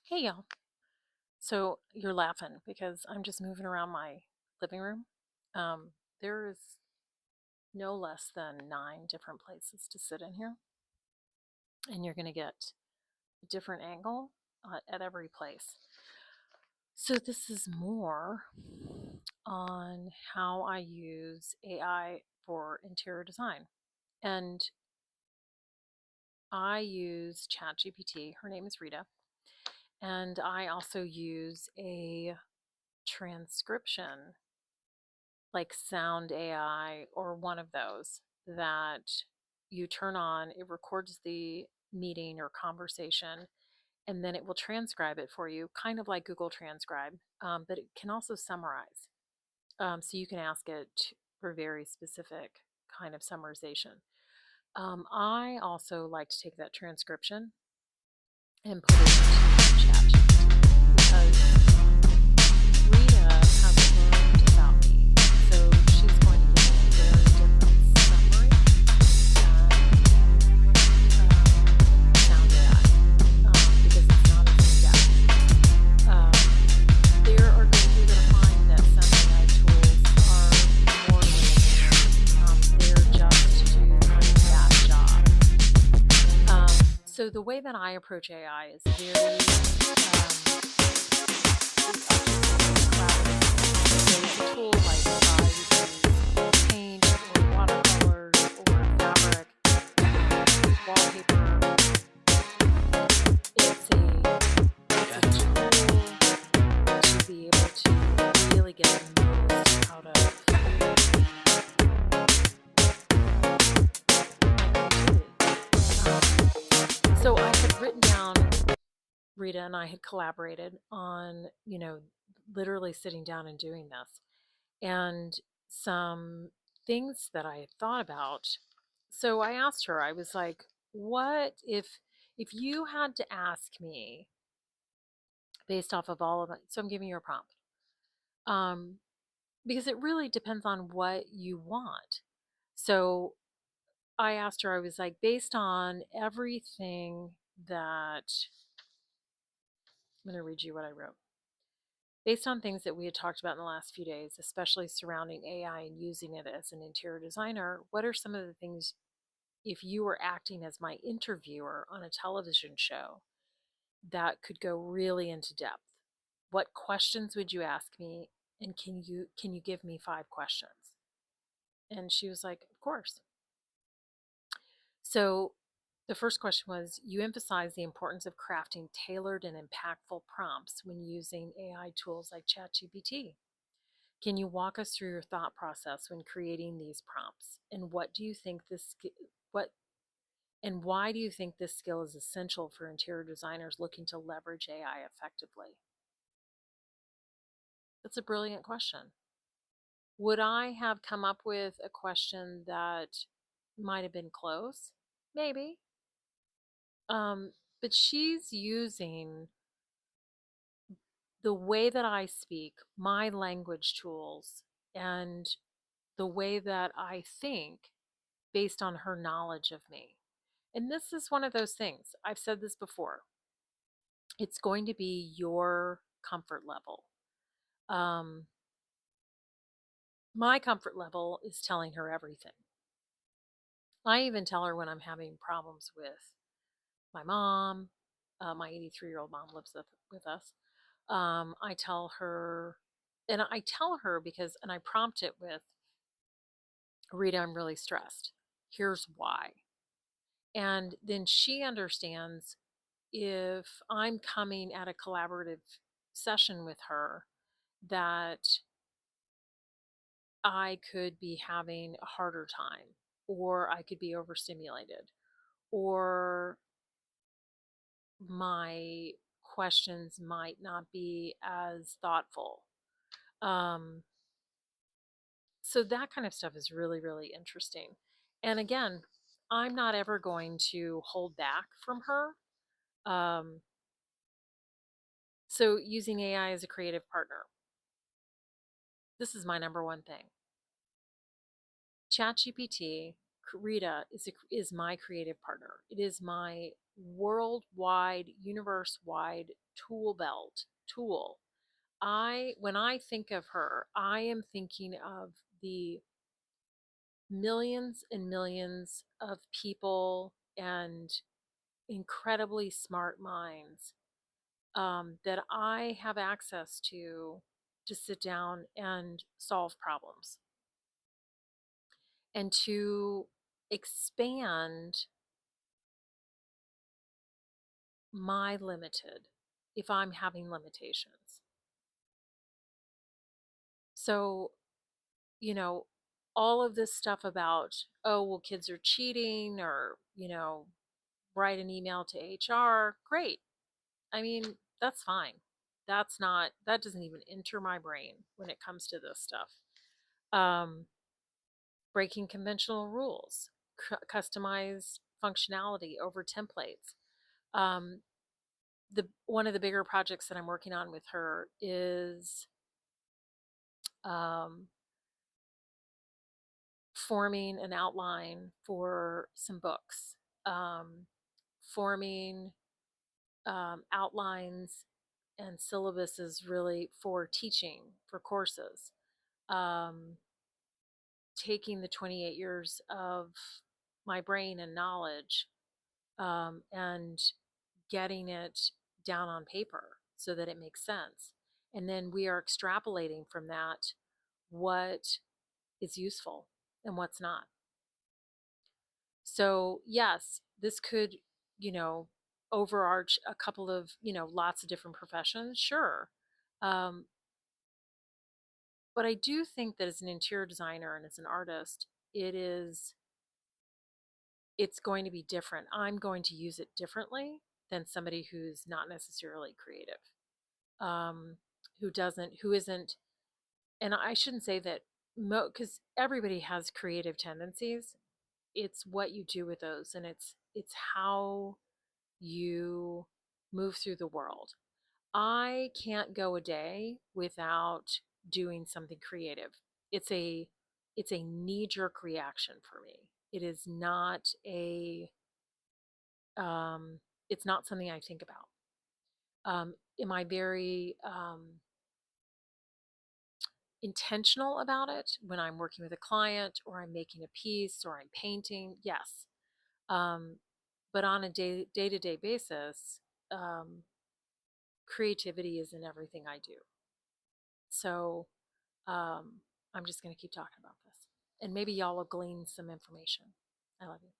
Hey y'all. So you're laughing because I'm just moving around my living room. There is no less than 9 different places to sit in here, and you're going to get a different angle at every place. So this is more on how I use AI for interior design. And I use ChatGPT. Her name is Rita. And I also use a transcription like Sound AI or one of those that you turn on, it records the meeting or conversation, and then it will transcribe it for you, kind of like Google Transcribe, but it can also summarize. So you can ask it for very specific kind of summarization. I also like to take that transcription and put it into ChatGPT because Rita has learned about me, so she's going to give me a very different summary than Sound AI because it's not as in-depth. You're going to find that Sound AI tools are more limited. They're just to do kind of that job. So the way that I approach AI is very there's a tool like I would use paint or watercolors or fabric, wallpaper. It's a tool to be able to really get the most out of so I had written down Rita and I had collaborated on, literally sitting down and doing this. And some things that I had thought about. So I asked her, I was like, what if you had to ask me based off of all of it? So I'm giving you a prompt. Um, because it really depends on what you want. So I asked her, I was like, based on everything that I'm going to read you what I wrote. Based on things that we had talked about in the last few days, especially surrounding AI and using it as an interior designer, what are some of the things if you were acting as my interviewer on a television show that could go really into depth? What questions would you ask me, and can you give me 5 questions? And she was like, of course. So the first question was, you emphasize the importance of crafting tailored and impactful prompts when using AI tools like ChatGPT. Can you walk us through your thought process when creating these prompts, and what and why do you think this skill is essential for interior designers looking to leverage AI effectively? That's a brilliant question. Would I have come up with a question that might have been close? Maybe. Um, but she's using the way that I speak, my language tools, and the way that I think based on her knowledge of me. And this is one of those things. I've said this before. It's going to be your comfort level. Um, my comfort level is telling her everything. I even tell her when I'm having problems with my mom. My 83-year-old mom lives with us. I tell her, and I tell her because, and I prompt it with, Rita, I'm really stressed. Here's why. And then she understands if I'm coming at a collaborative session with her that I could be having a harder time, or I could be overstimulated, or my questions might not be as thoughtful. Um, so that kind of stuff is really, really interesting. And again, I'm not ever going to hold back from her. Um, so using AI as a creative partner, this is my number one thing. ChatGPT, Rita is my creative partner. It is my worldwide, universe-wide tool belt tool. When I think of her, I am thinking of the millions and millions of people and incredibly smart minds that I have access to sit down and solve problems and to expand my limited if I'm having limitations. So, you know, all of this stuff about, oh, well, kids are cheating or, write an email to HR, great. I mean, that's fine. That doesn't even enter my brain when it comes to this stuff. Um, Breaking conventional rules, customized functionality over templates. Um, the One of the bigger projects that I'm working on with her is um, forming an outline for some books, forming outlines and syllabuses really for teaching for courses, um, taking the 28 years of my brain and knowledge and getting it down on paper so that it makes sense. And then we are extrapolating from that what is useful and what's not. So, yes, this could, you know, overarch a couple of, lots of different professions, sure. Um, but I do think that as an interior designer and as an artist, it's going to be different. I'm going to use it differently than somebody who's not necessarily creative, um, who isn't, and I shouldn't say that, because everybody has creative tendencies. It's what you do with those, and it's how you move through the world. I can't go a day without doing something creative. It's a it's a knee-jerk reaction for me. It is not a it's not something I think about. Am I very intentional about it when I'm working with a client or I'm making a piece or I'm painting? Yes. Um, but on a to day basis, um, creativity is in everything I do. So um, I'm just going to keep talking about this. And maybe y'all will glean some information. I love you.